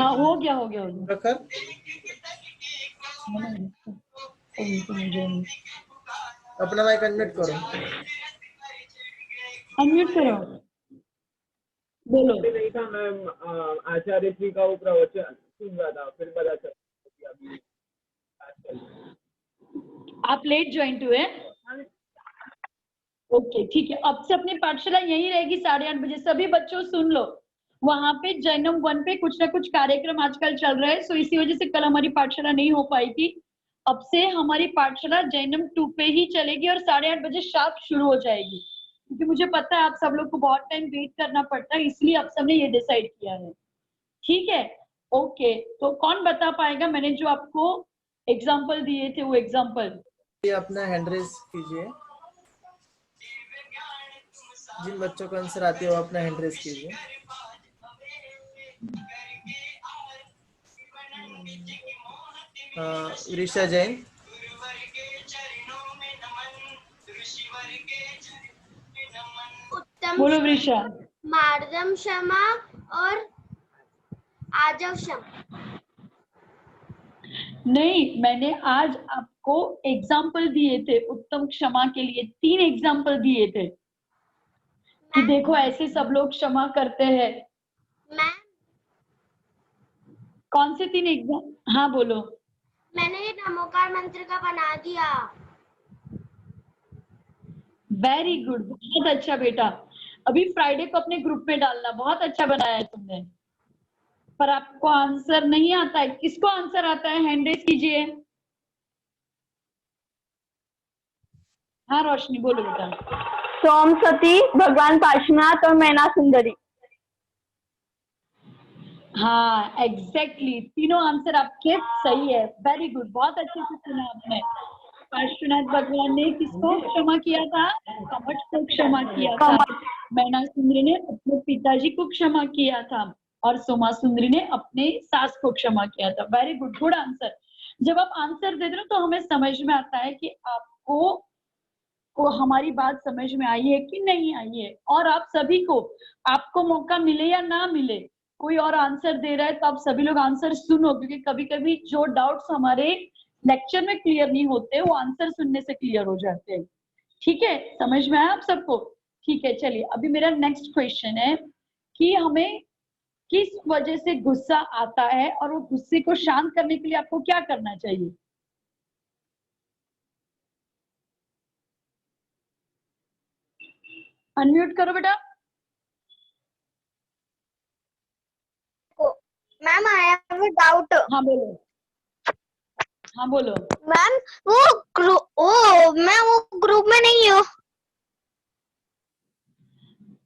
हाँ हो गया हो गया हो गया। प्रखर अपना माइक अनम्यूट करो। अनम्यूट करो, बोलो। नहीं था मैम, आचार्य जी का वो प्रवचन सुन रहा था, फिर पता चला कि अभी आप लेट ज्वाइन हुए? ओके ठीक है, अब से अपनी पाठशाला यही रहेगी 8:30 बजे। सभी बच्चों सुन लो, वहां पे जैनम 1 पे कुछ ना कुछ कार्यक्रम आजकल चल रहा है, सो इसी वजह से कल हमारी पाठशाला नहीं हो पाएगी। अब से हमारी पाठशाला जैनम 2 पे ही चलेगी और 8:30 बजे शार्प शुरू हो जाएगी, क्योंकि मुझे पता है आप सब लोग को बहुत टाइम वेट करना पड़ता है, इसलिए आप सबने ये डिसाइड किया है। ठीक है, ओके। तो कौन बता पाएगा मैंने जो आपको एग्जाम्पल दिए थे वो एग्जाम्पल? अपना हैंड रेज कीजिए, जिन बच्चों को आंसर आती है वो अपना हैंड रेज कीजिए। ऋषा जैन, बोलो ऋषा। मार्दम क्षमा और आजव क्षमा। नहीं, मैंने आज आपको एग्जाम्पल दिए थे उत्तम क्षमा के लिए, 3 एग्जाम्पल दिए थे कि देखो ऐसे सब लोग क्षमा करते हैं। मैम कौन से 3 एग्जाम? हाँ बोलो। मैंने ये नमोकार मंत्र का बना दिया। वेरी गुड, बहुत अच्छा बेटा। अभी फ्राइडे को अपने ग्रुप में डालना, बहुत अच्छा बनाया है तुमने। पर आपको आंसर नहीं आता है, किसको आंसर आता है हैंड रेज कीजिए। हाँ रोशनी बोलो बेटा। सोम सती, भगवान पार्श्वनाथ और मैना सुंदरी। हाँ एग्जैक्टली, तीनों आंसर आपके सही है। वेरी गुड, बहुत अच्छे से सुना आपने। पार्श्वनाथ भगवान ने किसको क्षमा किया था? कपट को क्षमा किया था। मैना सुंदरी ने अपने पिताजी को क्षमा किया था और सोमा सुंदरी ने अपने सास को क्षमा किया था। Very good, good answer. जब आप आंसर देते हो तो हमें समझ में आता है कि आपको हमारी बात समझ में आई है कि नहीं आई है। और आप सभी को, आपको मौका मिले या ना मिले, कोई और आंसर दे रहा है तो आप सभी लोग आंसर सुनो, क्योंकि कभी कभी जो डाउट्स हमारे लेक्चर में क्लियर नहीं होते वो आंसर सुनने से क्लियर हो जाते हैं। ठीक है, समझ में आया आप सबको? ठीक है, चलिए अभी मेरा नेक्स्ट क्वेश्चन है कि हमें किस वजह से गुस्सा आता है और वो गुस्से को शांत करने के लिए आपको क्या करना चाहिए? अनम्यूट करो बेटा। Ma'am I have a doubt. हाँ बोलो। हाँ बोलो। मैम मैं वो ग्रुप में नहीं हूँ।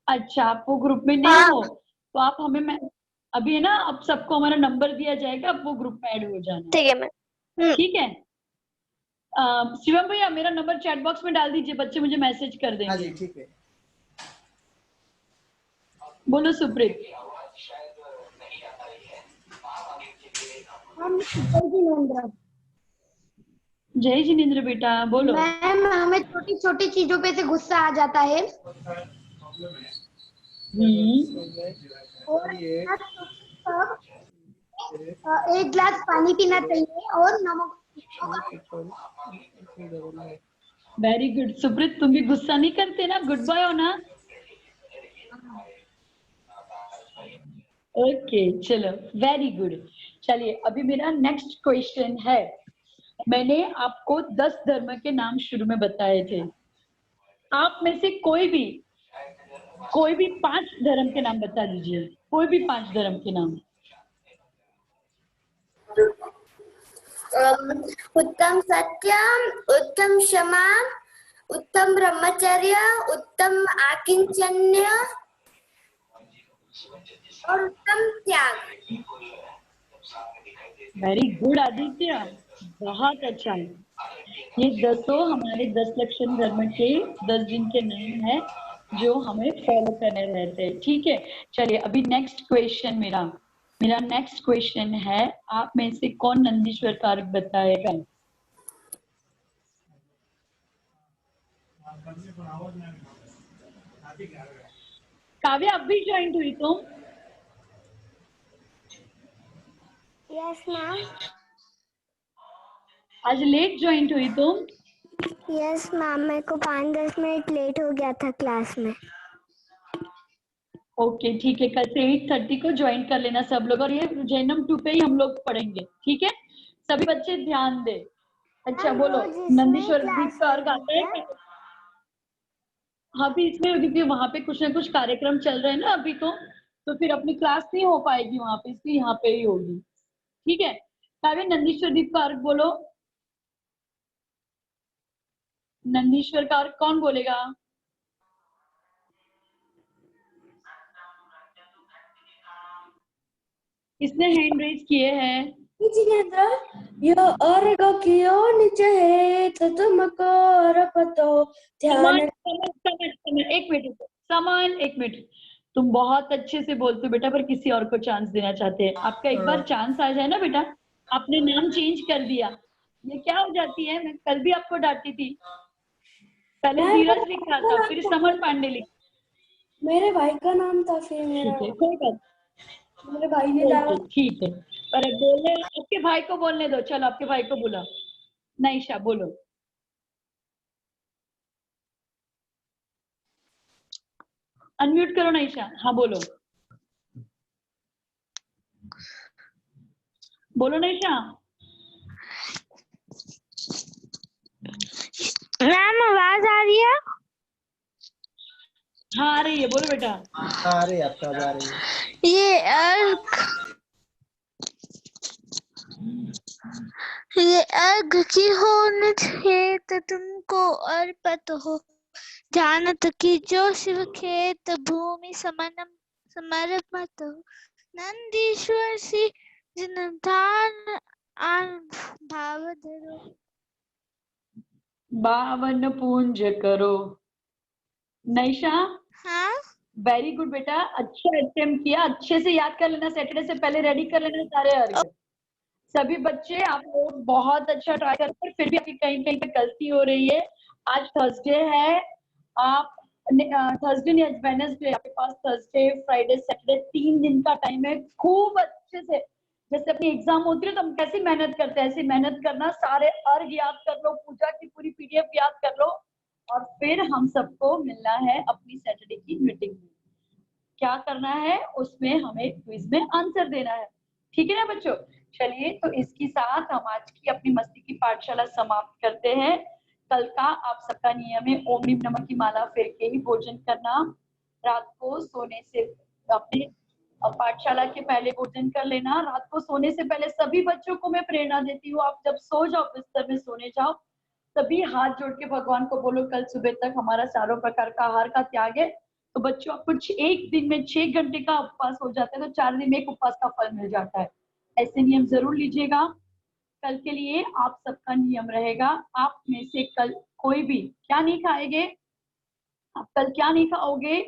अच्छा, आप वो ग्रुप में नहीं हो तो आप हमें अभी है ना, अब सबको हमारा नंबर दिया जाएगा, आप वो ग्रुप में ऐड हो जाना। ठीक है मैम। ठीक है। शिवम भैया मेरा नंबर चैट बॉक्स में डाल दीजिए, बच्चे मुझे मैसेज कर देंगे। हाँ जी ठीक है। बोलो सुप्रीत। जय जिनेन्द्र बेटा बोलो। मैम हमें छोटी छोटी चीजों पे से गुस्सा आ जाता है। और एक गिलास पानी पीना चाहिए और नमक। वेरी गुड सुप्रीत, तुम भी गुस्सा नहीं करते ना, गुड बॉय हो ना? ओके चलो वेरी गुड। चलिए अभी मेरा नेक्स्ट क्वेश्चन है, मैंने आपको 10 धर्म के नाम शुरू में बताए थे, आप में से कोई भी 5 धर्म के नाम बता दीजिए, कोई भी 5 धर्म के नाम। उत्तम सत्यम, उत्तम क्षमा, उत्तम ब्रह्मचर्य, उत्तम आकिंचन्य, और उत्तम त्याग। वेरी गुड आदित्य, बहुत अच्छा। ये 10 हमारे 10 लक्षण धर्म के 10 दिन के नाम है जो हमें फॉलो करने रहते हैं। ठीक है, चलिए अभी नेक्स्ट क्वेश्चन मेरा नेक्स्ट क्वेश्चन है, आप में से कौन नंदीश्वर कारक बताएगा? काव्या अब भी ज्वाइन हुई तुम? Yes ma'am. आज लेट ज्वाइन हुई तुम? यस मैम, मेरे को 5-10 मिनट लेट हो गया था क्लास में। ओके ठीक है, कल से 8:30 को ज्वाइन कर लेना सब लोग, और ये जैनम 2 पे ही हम लोग पढ़ेंगे। ठीक है, सभी बच्चे ध्यान दे। अच्छा बोलो, नंदीश्वर दीप का अर्घ आता है? हाँ भी इसमें, क्योंकि वहां पे कुछ ना कुछ कार्यक्रम चल रहे हैं ना अभी, तो फिर अपनी क्लास नहीं हो पाएगी वहां पे, इसलिए यहाँ पे ही होगी। ठीक है, काव्य नंदीश्वर दीप का अर्घ बोलो। नंदीश्वर का अर्घ कौन बोलेगा? किसने हैंड रेज किए हैं? यह अर्घ कियो नीचे है तो तुमको रखतो ध्यान। एक मिनट, तुम बहुत अच्छे से बोलते हो बेटा, पर किसी और को चांस देना चाहते हैं। आपका एक बार चांस आ जाए ना बेटा, आपने नाम चेंज कर दिया, ये क्या हो जाती है? मैं कल भी आपको डांटी थी। पहले धीरज लिखा था, फिर समर पांडे लिखा। मेरे भाई का नाम था, फिर मेरा कोई बात, मेरे भाई ने डाला। ठीक है, पर बोलने आपके भाई को बोलने दो। चलो आपके भाई को बुला। नाइशा बोलो। अनम्यूट करो नाइशा। हाँ बोलो, बोलो नाइशा। मैम आवाज आ रही है? हाँ आ रही है, बोलो बेटा। आ रही है, आपका आ रही है। ये अर्घ की होने थे तो तुमको अर्पित हो, जानत की जो शिव खेत भूमि समर्पित हो, नंदीश्वर सी जिनधान आन भाव धरो, बावन पूंज करो। नैशा हाँ वेरी गुड बेटा, अच्छा अटेम्प्ट किया, अच्छे से याद कर लेना, सैटरडे से पहले रेडी कर लेना सारे अर्घ। सभी बच्चे आप लोग बहुत अच्छा ट्राई करते हैं, फिर भी आपकी कहीं कहीं पे गलती हो रही है। आज थर्सडे है, आप थर्सडे नहीं, आज वेडनेसडे, आपके पास थर्सडे फ्राइडे सैटरडे 3 दिन का टाइम है। खूब अच्छे से, जैसे अपनी एग्जाम होती है तो हम कैसी मेहनत करते हैं, ऐसी मेहनत करना। सारे अर्घ याद कर लो, पूजा की पूरी पीडीएफ याद कर लो, और फिर हम सबको मिलना है अपनी सैटरडे की मीटिंग में। क्या करना है उसमें, हमें क्विज में आंसर देना है। ठीक है ना बच्चों? चलिए, तो इसके साथ हम आज की अपनी मस्ती की पाठशाला समाप्त करते हैं। कल का आप सबका नियम है ओम नीम नमः की माला फेर के ही भोजन करना। रात को सोने से अपने पाठशाला के पहले भोजन कर लेना। रात को सोने से पहले सभी बच्चों को मैं प्रेरणा देती हूँ, आप जब सो जाओ, बिस्तर में सोने जाओ, तभी हाथ जोड़ के भगवान को बोलो कल सुबह तक हमारा सारों प्रकार का आहार का त्याग है। तो बच्चों, आपको एक दिन में 6 घंटे का उपवास हो जाता है, तो 4 दिन में एक उपवास का फल मिल जाता है। ऐसे नियम जरूर लीजिएगा। कल के लिए आप सबका नियम रहेगा, आप में से कल कोई भी क्या नहीं खाएंगे। आप कल क्या नहीं खाओगे?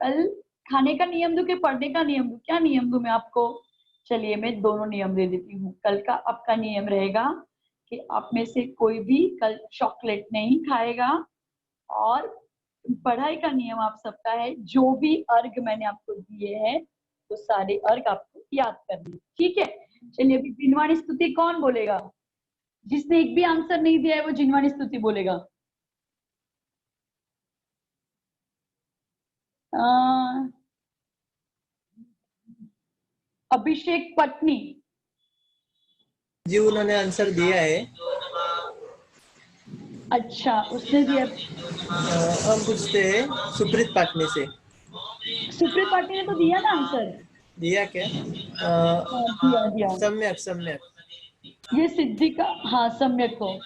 कल खाने का नियम दूं कि पढ़ने का नियम दूं? क्या नियम दूं मैं आपको? चलिए मैं दोनों नियम दे देती हूँ। कल का आपका नियम रहेगा कि आप में से कोई भी कल चॉकलेट नहीं खाएगा, और पढ़ाई का नियम आप सबका है, जो भी अर्घ मैंने आपको दिए हैं तो सारे अर्घ आपको याद करने। ठीक है, चलिए अभी जिनवाणी स्तुति कौन बोलेगा? जिसने एक भी आंसर नहीं दिया है वो जिनवाणी स्तुति बोलेगा। अभिषेक पत्नी जी, उन्होंने आंसर दिया है। अच्छा, उसने दिया। हम पूछते हैं सुप्रीत पाटनी से। सुप्रीत पाटनी ने तो दिया ना आंसर। दिया क्या? दिया। सम्यक। ये सिद्धि का, हाँ सम्यक हो।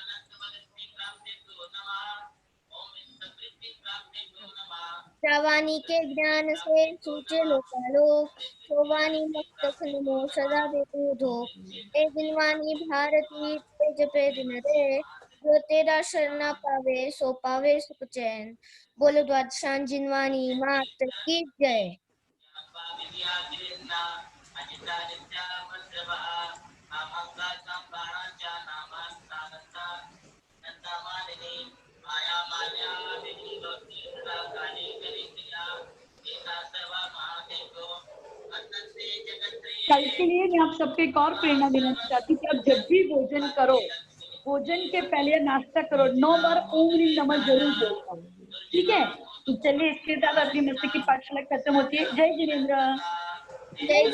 श्रावाणी के ज्ञान से सूचे लोकालोक, सोवानी मस्तक नमो सदा बेदो, ए दिनवानी भारती तेज पे दिन रे, जो तेरा शरणा पावे सो पावे सुख चैन। बोलो द्वादशान जिनवानी मात की जय। कल के लिए मैं आप सबको एक और प्रेरणा देना चाहती हूँ कि आप जब भी भोजन करो, भोजन के पहले नाश्ता करो 9 बार ओम ह्रीम नमः जरूर बोलता हूँ, ठीक है। तो चलिए इसके साथ अपनी मस्ती की पाठशाला खत्म होती है। जय जिनेंद्र। जय